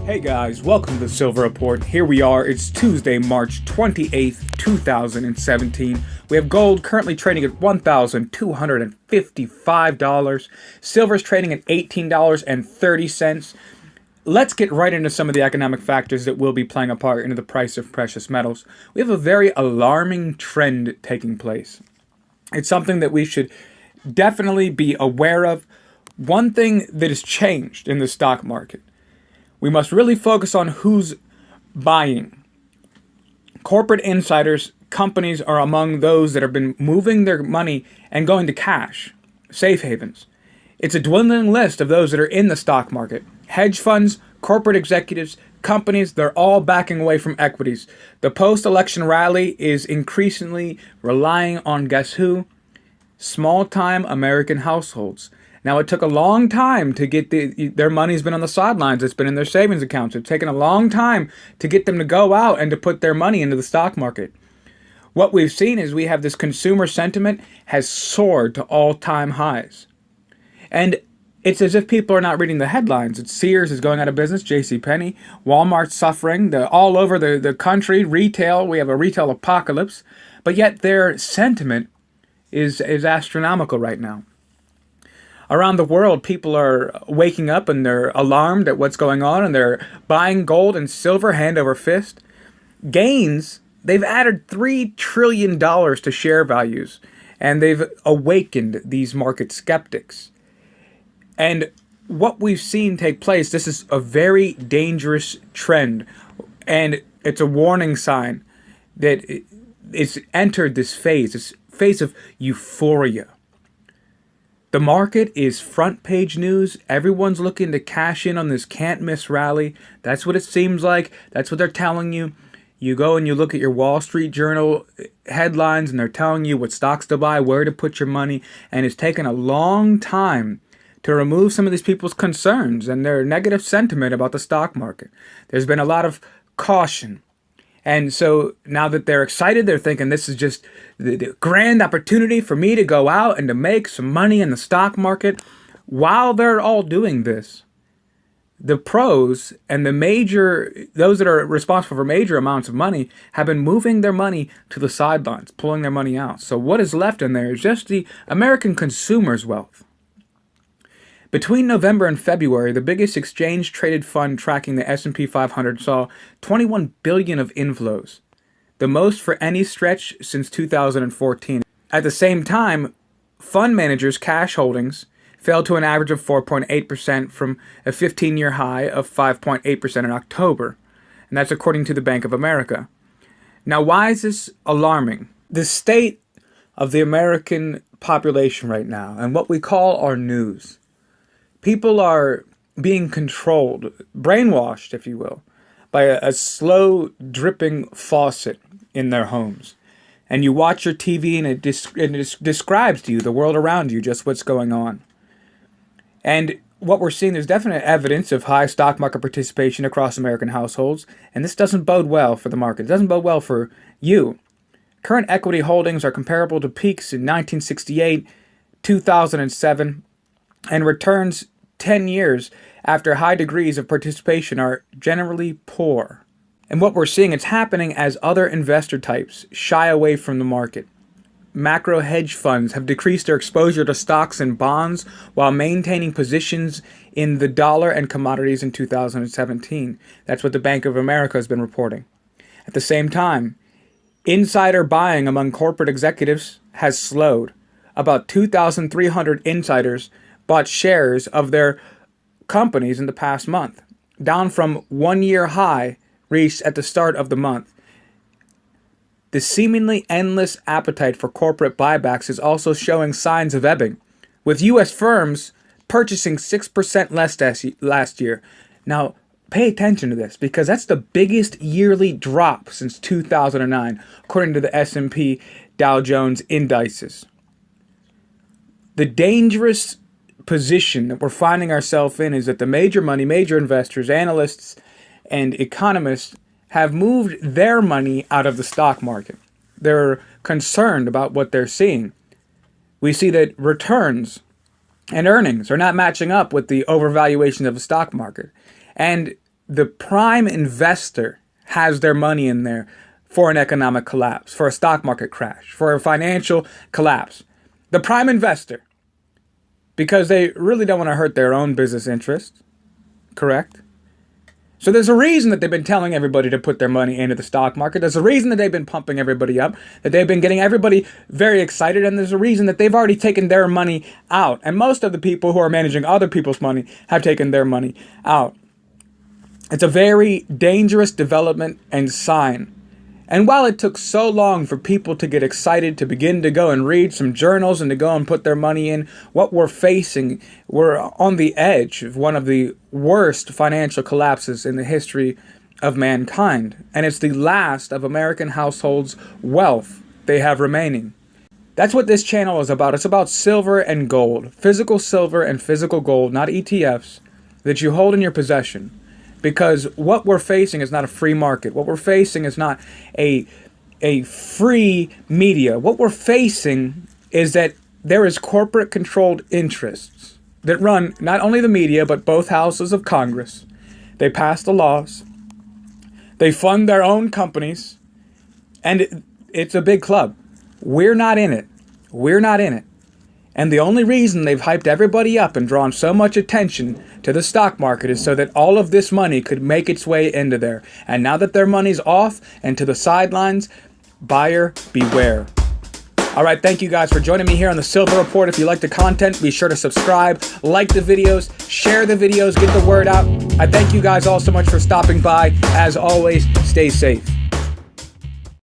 Hey guys, welcome to the Silver Report. Here we are. It's Tuesday, March 28th, 2017. We have gold currently trading at $1,255. Silver's trading at $18.30. Let's get right into some of the economic factors that will be playing a part into the price of precious metals. We have a very alarming trend taking place. It's something that we should definitely be aware of. One thing that has changed in the stock market. We must really focus on who's buying. Corporate insiders, companies are among those that have been moving their money and going to cash, safe havens. It's a dwindling list of those that are in the stock market. Hedge funds, corporate executives, companies, they're all backing away from equities. The post-election rally is increasingly relying on, guess who? Small-time American households. Now, it took a long time to get their money's been on the sidelines. It's been in their savings accounts. It's taken a long time to get them to go out and to put their money into the stock market. What we've seen is we have this consumer sentiment has soared to all-time highs. And it's as if people are not reading the headlines. It's Sears is going out of business, JCPenney, Walmart's suffering, all over the country, retail, we have a retail apocalypse. But yet their sentiment is astronomical right now. Around the world, people are waking up and they're alarmed at what's going on and they're buying gold and silver hand over fist. Gains, they've added $3 trillion to share values and they've awakened these market skeptics. And what we've seen take place, this is a very dangerous trend and it's a warning sign that it's entered this phase of euphoria. The market is front page news. Everyone's looking to cash in on this can't miss rally. That's what it seems like. That's what they're telling you. You go and you look at your Wall Street Journal headlines and they're telling you what stocks to buy, where to put your money. And it's taken a long time to remove some of these people's concerns and their negative sentiment about the stock market. There's been a lot of caution. And so now that they're excited, they're thinking this is just the grand opportunity for me to go out and to make some money in the stock market. While they're all doing this, the pros and those that are responsible for major amounts of money have been moving their money to the sidelines, pulling their money out. So what is left in there is just the American consumer's wealth. Between November and February, the biggest exchange-traded fund tracking the S&P 500 saw $21 billion of inflows, the most for any stretch since 2014. At the same time, fund managers' cash holdings fell to an average of 4.8% from a 15-year high of 5.8% in October, and that's according to the Bank of America. Now, why is this alarming? The state of the American population right now, and what we call our news. People are being controlled, brainwashed, if you will, by a slow dripping faucet in their homes. And you watch your TV and it describes to you the world around you, just what's going on. And what we're seeing, there's definite evidence of high stock market participation across American households. And this doesn't bode well for the market. It doesn't bode well for you. Current equity holdings are comparable to peaks in 1968, 2007, and returns 10 years after high degrees of participation are generally poor. And what we're seeing, it's happening as other investor types shy away from the market. Macro hedge funds have decreased their exposure to stocks and bonds while maintaining positions in the dollar and commodities in 2017. That's what the Bank of America has been reporting. At the same time, insider buying among corporate executives has slowed. About 2,300 insiders bought shares of their companies in the past month, down from one-year high reached at the start of the month. The seemingly endless appetite for corporate buybacks is also showing signs of ebbing, with U.S. firms purchasing 6% less last year. Now, pay attention to this, because that's the biggest yearly drop since 2009, according to the S&P Dow Jones indices. The dangerous position that we're finding ourselves in is that the major investors, analysts, and economists have moved their money out of the stock market. They're concerned about what they're seeing. We see that returns and earnings are not matching up with the overvaluation of the stock market. And the prime investor has their money in there for an economic collapse, for a stock market crash, for a financial collapse. The prime investor, because they really don't want to hurt their own business interests, correct? So there's a reason that they've been telling everybody to put their money into the stock market. There's a reason that they've been pumping everybody up, that they've been getting everybody very excited, and there's a reason that they've already taken their money out. And most of the people who are managing other people's money have taken their money out. It's a very dangerous development and sign. And while it took so long for people to get excited, to begin to go and read some journals and to go and put their money in, what we're facing, we're on the edge of one of the worst financial collapses in the history of mankind. And it's the last of American households' wealth they have remaining. That's what this channel is about. It's about silver and gold, physical silver and physical gold, not ETFs, that you hold in your possession. Because what we're facing is not a free market. What we're facing is not a free media. What we're facing is that there is corporate-controlled interests that run not only the media, but both houses of Congress. They pass the laws. They fund their own companies. And it's a big club. We're not in it. We're not in it. And the only reason they've hyped everybody up and drawn so much attention to the stock market is so that all of this money could make its way into there. And now that their money's off and to the sidelines, buyer beware. All right, thank you guys for joining me here on the Silver Report. If you like the content, be sure to subscribe, like the videos, share the videos, get the word out. I thank you guys all so much for stopping by. As always, stay safe.